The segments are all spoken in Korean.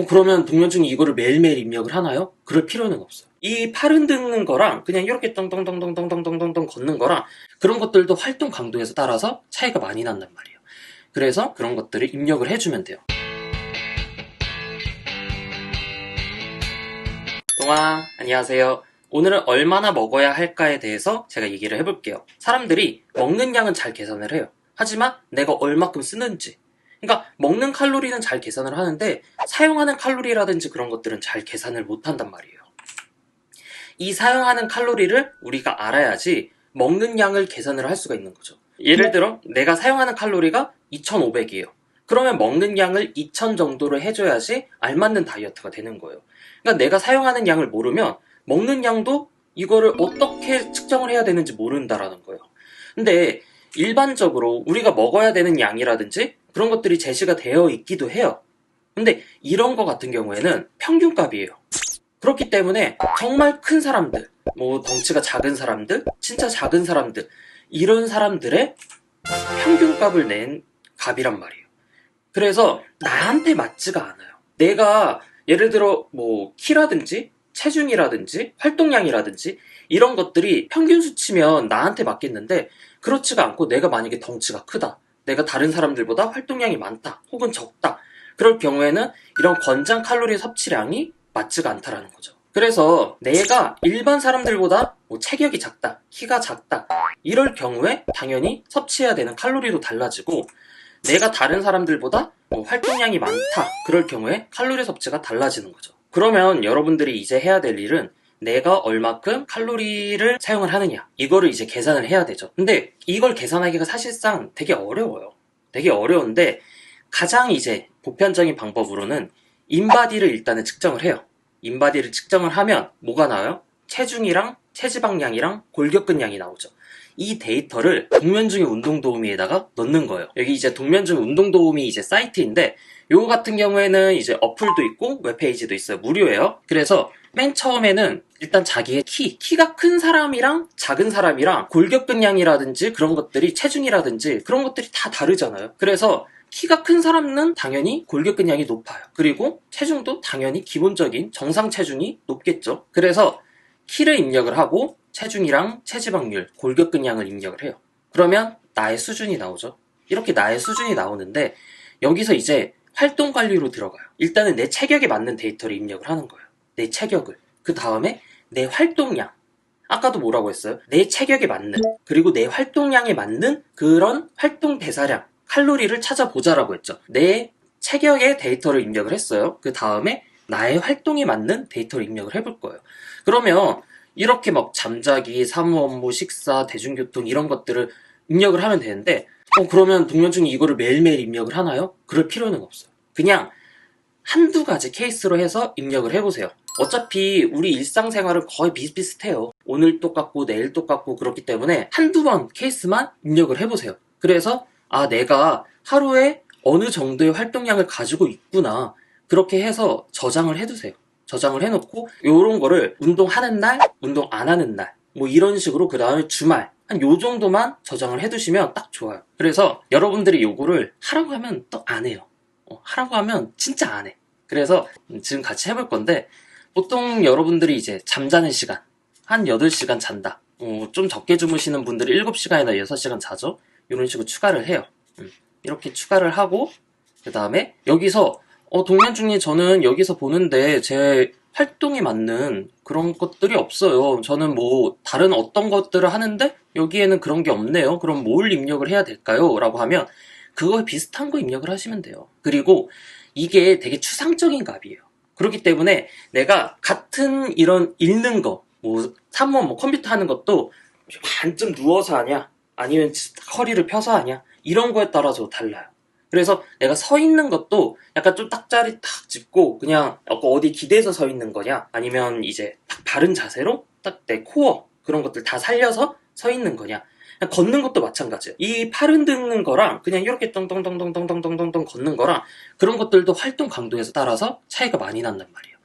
그러면 동면중이 이거를 매일매일 입력을 하나요? 그럴 필요는 없어요. 이 팔 흔드는 거랑 그냥 이렇게 떵떵떵떵떵떵떵떵 걷는 거랑 그런 것들도 활동 강도에 따라서 차이가 많이 난단 말이에요. 그래서 그런 것들을 입력을 해주면 돼요. 동아, 안녕하세요. 오늘은 얼마나 먹어야 할까에 대해서 제가 얘기를 해볼게요. 사람들이 먹는 양은 잘 계산을 해요. 하지만 내가 얼마큼 쓰는지, 그러니까 먹는 칼로리는 잘 계산을 하는데 사용하는 칼로리라든지 그런 것들은 잘 계산을 못한단 말이에요. 이 사용하는 칼로리를 우리가 알아야지 먹는 양을 계산을 할 수가 있는 거죠. 예를 들어 내가 사용하는 칼로리가 2500이에요. 그러면 먹는 양을 2000 정도로 해줘야지 알맞는 다이어트가 되는 거예요. 그러니까 내가 사용하는 양을 모르면 먹는 양도 이거를 어떻게 측정을 해야 되는지 모른다라는 거예요. 근데 일반적으로 우리가 먹어야 되는 양이라든지 그런 것들이 제시가 되어 있기도 해요. 근데 이런 거 같은 경우에는 평균값이에요. 그렇기 때문에 정말 큰 사람들, 뭐 덩치가 작은 사람들, 진짜 작은 사람들, 이런 사람들의 평균값을 낸 값이란 말이에요. 그래서 나한테 맞지가 않아요. 내가 예를 들어 뭐 키라든지 체중이라든지 활동량이라든지 이런 것들이 평균 수치면 나한테 맞겠는데 그렇지가 않고 내가 만약에 덩치가 크다, 내가 다른 사람들보다 활동량이 많다 혹은 적다, 그럴 경우에는 이런 권장 칼로리 섭취량이 맞지가 않다라는 거죠. 그래서 내가 일반 사람들보다 뭐 체격이 작다, 키가 작다 이럴 경우에 당연히 섭취해야 되는 칼로리도 달라지고, 내가 다른 사람들보다 뭐 활동량이 많다 그럴 경우에 칼로리 섭취가 달라지는 거죠. 그러면 여러분들이 이제 해야 될 일은 내가 얼마큼 칼로리를 사용을 하느냐, 이거를 이제 계산을 해야 되죠. 근데 이걸 계산하기가 사실상 되게 어려워요. 되게 어려운데 가장 이제 보편적인 방법으로는 인바디를 일단은 측정을 해요. 인바디를 측정을 하면 뭐가 나와요? 체중이랑 체지방량이랑 골격근량이 나오죠. 이 데이터를 동면중의 운동도우미에다가 넣는 거예요. 여기 이제 동면중 운동도우미 이제 사이트인데 요거 같은 경우에는 이제 어플도 있고 웹페이지도 있어요. 무료예요. 그래서 맨 처음에는 일단 자기의 키가 큰 사람이랑 작은 사람이랑 골격근량이라든지 그런 것들이, 체중이라든지 그런 것들이 다 다르잖아요. 그래서 키가 큰 사람은 당연히 골격근량이 높아요. 그리고 체중도 당연히 기본적인 정상 체중이 높겠죠. 그래서 키를 입력을 하고 체중이랑 체지방률, 골격근량을 입력을 해요. 그러면 나의 수준이 나오죠. 이렇게 나의 수준이 나오는데 여기서 이제 활동관리로 들어가요. 일단은 내 체격에 맞는 데이터를 입력을 하는 거예요. 내 체격을. 그 다음에 내 활동량. 아까도 뭐라고 했어요? 내 체격에 맞는, 그리고 내 활동량에 맞는 그런 활동 대사량, 칼로리를 찾아보자라고 했죠. 내 체격의 데이터를 입력을 했어요. 그 다음에 나의 활동에 맞는 데이터를 입력을 해볼 거예요. 그러면 이렇게 막 잠자기, 사무 업무, 식사, 대중교통 이런 것들을 입력을 하면 되는데 그러면 동면중이 이거를 매일매일 입력을 하나요? 그럴 필요는 없어요. 그냥 한두 가지 케이스로 해서 입력을 해보세요. 어차피 우리 일상생활은 거의 비슷비슷해요. 오늘 똑같고 내일 똑같고 그렇기 때문에 한두 번 케이스만 입력을 해보세요. 그래서 내가 하루에 어느 정도의 활동량을 가지고 있구나, 그렇게 해서 저장을 해두세요. 저장을 해놓고 요런 거를 운동하는 날, 운동 안 하는 날 뭐 이런 식으로, 그 다음에 주말 한 요 정도만 저장을 해두시면 딱 좋아요. 그래서 여러분들이 요거를 하라고 하면 또 안 해요. 하라고 하면 진짜 안 해. 그래서 지금 같이 해볼 건데, 보통 여러분들이 이제 잠자는 시간 한 8시간 잔다, 좀 적게 주무시는 분들이 7시간이나 6시간 자죠. 이런 식으로 추가를 해요. 이렇게 추가를 하고, 그 다음에 여기서 동면중님, 저는 여기서 보는데 제 활동에 맞는 그런 것들이 없어요. 저는 뭐 다른 어떤 것들을 하는데 여기에는 그런 게 없네요. 그럼 뭘 입력을 해야 될까요? 라고 하면 그거에 비슷한 거 입력을 하시면 돼요. 그리고 이게 되게 추상적인 값이에요. 그렇기 때문에 내가 같은 이런 읽는 거, 뭐 사무원 뭐 컴퓨터 하는 것도 반쯤 누워서 하냐, 아니면 허리를 펴서 하냐, 이런 거에 따라서 달라요. 그래서 내가 서 있는 것도 약간 좀 딱자리 탁 짚고 그냥 어디 기대서 서 있는 거냐, 아니면 이제 딱 바른 자세로 딱 내 코어 그런 것들 다 살려서 서 있는 거냐, 그냥 걷는 것도 마찬가지예요. 이 팔 흔드는 거랑 그냥 이렇게 떵떵떵떵떵떵떵 걷는 거랑 그런 것들도 활동 강도에 따라서 차이가 많이 난단 말이에요.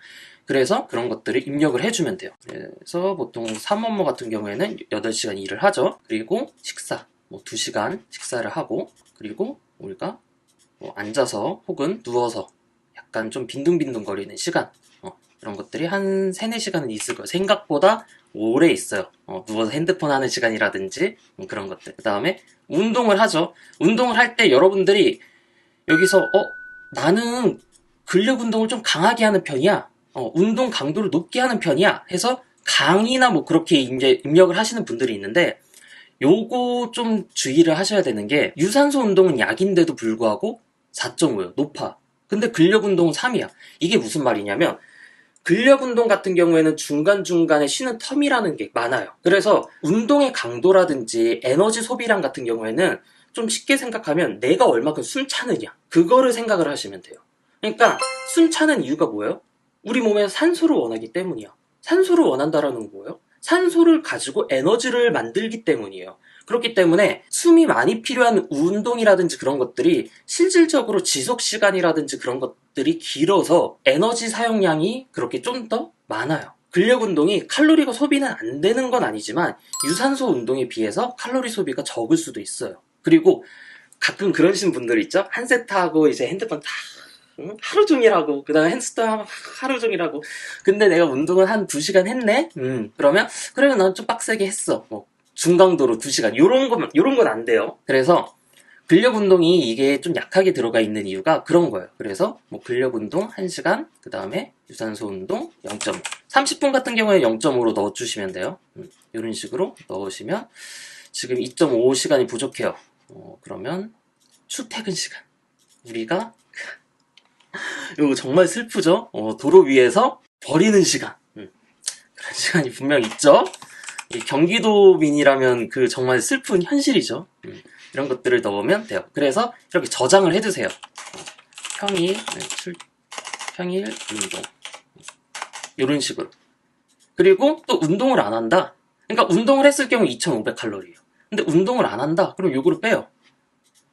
그래서 그런 것들을 입력을 해주면 돼요. 그래서 보통 사무업무 같은 경우에는 8시간 일을 하죠. 그리고 식사 뭐 2시간 식사를 하고, 그리고 우리가 뭐 앉아서 혹은 누워서 약간 좀 빈둥빈둥거리는 시간, 이런 것들이 한 3, 4시간은 있을 거예요. 생각보다 오래 있어요. 누워서 핸드폰 하는 시간이라든지 그런 것들. 그 다음에 운동을 하죠. 운동을 할 때 여러분들이 여기서 나는 근력 운동을 좀 강하게 하는 편이야. 운동 강도를 높게 하는 편이야. 해서 강이나 뭐 그렇게 이제 입력을 하시는 분들이 있는데, 요거 좀 주의를 하셔야 되는 게, 유산소 운동은 약인데도 불구하고 4.5예요. 높아. 근데 근력 운동은 3이야. 이게 무슨 말이냐면, 근력 운동 같은 경우에는 중간중간에 쉬는 텀이라는 게 많아요. 그래서 운동의 강도라든지 에너지 소비량 같은 경우에는 좀 쉽게 생각하면 내가 얼마큼 숨 차느냐, 그거를 생각을 하시면 돼요. 그러니까 숨 차는 이유가 뭐예요? 우리 몸에 산소를 원하기 때문이야. 산소를 원한다라는 건 뭐예요? 산소를 가지고 에너지를 만들기 때문이에요. 그렇기 때문에 숨이 많이 필요한 운동이라든지 그런 것들이 실질적으로 지속 시간이라든지 그런 것들이 길어서 에너지 사용량이 그렇게 좀 더 많아요. 근력 운동이 칼로리가 소비는 안 되는 건 아니지만 유산소 운동에 비해서 칼로리 소비가 적을 수도 있어요. 그리고 가끔 그러신 분들 있죠? 한 세트하고 이제 핸드폰 다 하루 종일 하고, 그 다음에 햄스터 하루 종일 하고, 근데 내가 운동을 한 2시간 했네? 그러면, 그러면 난 좀 빡세게 했어. 뭐, 중강도로 2시간. 요런 건 안 돼요. 그래서, 근력 운동이 이게 좀 약하게 들어가 있는 이유가 그런 거예요. 그래서, 뭐, 근력 운동 1시간, 그 다음에 유산소 운동 0.5. 30분 같은 경우에 0.5로 넣어주시면 돼요. 이런 식으로 넣으시면, 지금 2.5시간이 부족해요. 그러면, 출퇴근 시간. 우리가 이거 정말 슬프죠? 도로 위에서 버리는 시간. 그런 시간이 분명 있죠? 경기도민이라면 그 정말 슬픈 현실이죠. 이런 것들을 넣으면 돼요. 그래서 이렇게 저장을 해두세요. 평일, 평일 운동. 이런 식으로. 그리고 또 운동을 안 한다. 그러니까 운동을 했을 경우 2,500칼로리예요. 근데 운동을 안 한다. 그럼 요거를 빼요.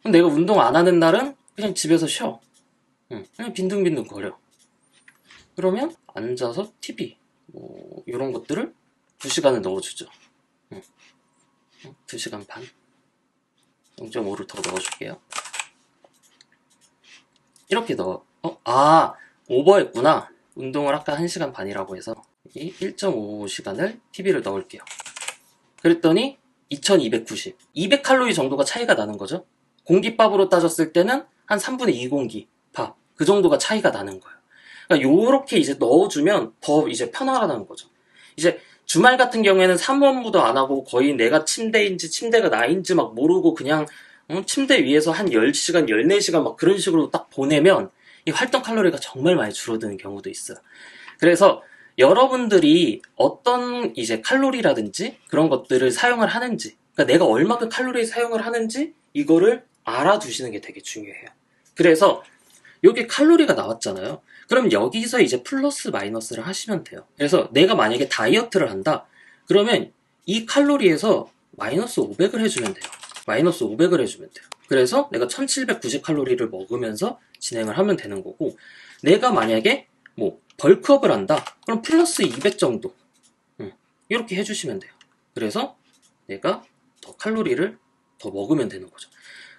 그럼 내가 운동 안 하는 날은 그냥 집에서 쉬어. 그냥 빈둥빈둥 거려. 그러면 앉아서 TV 뭐 이런 것들을 2시간을 넣어주죠. 2시간 반. 0.5를 더 넣어줄게요. 이렇게 넣어. 오버했구나. 운동을 아까 1시간 반이라고 해서 이 1.5시간을 TV를 넣을게요. 그랬더니 2290. 200칼로리 정도가 차이가 나는 거죠. 공깃밥으로 따졌을 때는 한 3분의 2공기 밥. 그 정도가 차이가 나는 거예요. 그러니까 요렇게 이제 넣어주면 더 이제 편안하다는 거죠. 이제 주말 같은 경우에는 삼원무도 안 하고 거의 내가 침대인지 침대가 나인지 막 모르고 그냥 침대 위에서 한 10시간, 14시간 막 그런 식으로 딱 보내면 이 활동 칼로리가 정말 많이 줄어드는 경우도 있어요. 그래서 여러분들이 어떤 이제 칼로리라든지 그런 것들을 사용을 하는지, 그러니까 내가 얼마큼 칼로리 사용을 하는지 이거를 알아두시는 게 되게 중요해요. 그래서 여기 칼로리가 나왔잖아요. 그럼 여기서 이제 플러스 마이너스를 하시면 돼요. 그래서 내가 만약에 다이어트를 한다. 그러면 이 칼로리에서 마이너스 500을 해주면 돼요. 마이너스 500을 해주면 돼요. 그래서 내가 1790칼로리를 먹으면서 진행을 하면 되는 거고, 내가 만약에 뭐 벌크업을 한다. 그럼 플러스 200 정도. 이렇게 해주시면 돼요. 그래서 내가 더 칼로리를 더 먹으면 되는 거죠.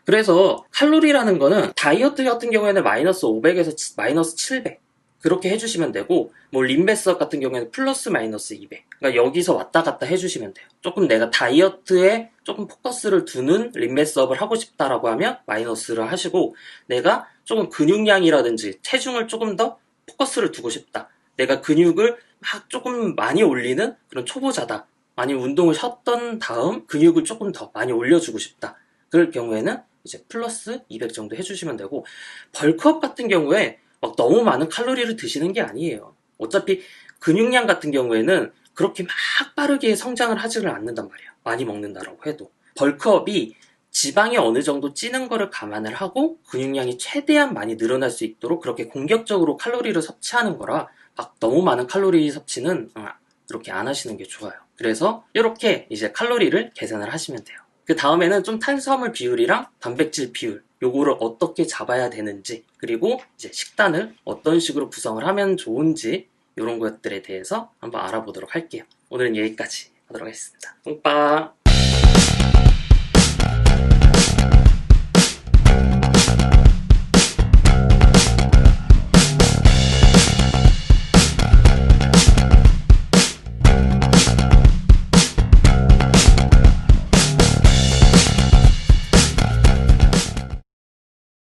그래서 칼로리라는 거는 다이어트 같은 경우에는 마이너스 500에서 마이너스 700 그렇게 해주시면 되고, 뭐 림베스업 같은 경우에는 플러스 마이너스 200. 그러니까 여기서 왔다 갔다 해주시면 돼요. 조금 내가 다이어트에 조금 포커스를 두는 림베스업을 하고 싶다라고 하면 마이너스를 하시고, 내가 조금 근육량이라든지 체중을 조금 더 포커스를 두고 싶다. 내가 근육을 막 조금 많이 올리는 그런 초보자다. 많이 운동을 쉬었던 다음 근육을 조금 더 많이 올려주고 싶다. 그럴 경우에는 이제 플러스 200 정도 해주시면 되고, 벌크업 같은 경우에 막 너무 많은 칼로리를 드시는 게 아니에요. 어차피 근육량 같은 경우에는 그렇게 막 빠르게 성장을 하지를 않는단 말이야. 많이 먹는다라고 해도. 벌크업이 지방이 어느 정도 찌는 거를 감안을 하고 근육량이 최대한 많이 늘어날 수 있도록 그렇게 공격적으로 칼로리를 섭취하는 거라, 막 너무 많은 칼로리 섭취는 그렇게 안 하시는 게 좋아요. 그래서 이렇게 이제 칼로리를 계산을 하시면 돼요. 그 다음에는 좀 탄수화물 비율이랑 단백질 비율, 요거를 어떻게 잡아야 되는지, 그리고 이제 식단을 어떤 식으로 구성을 하면 좋은지, 이런 것들에 대해서 한번 알아보도록 할게요. 오늘은 여기까지 하도록 하겠습니다. 뽕빠!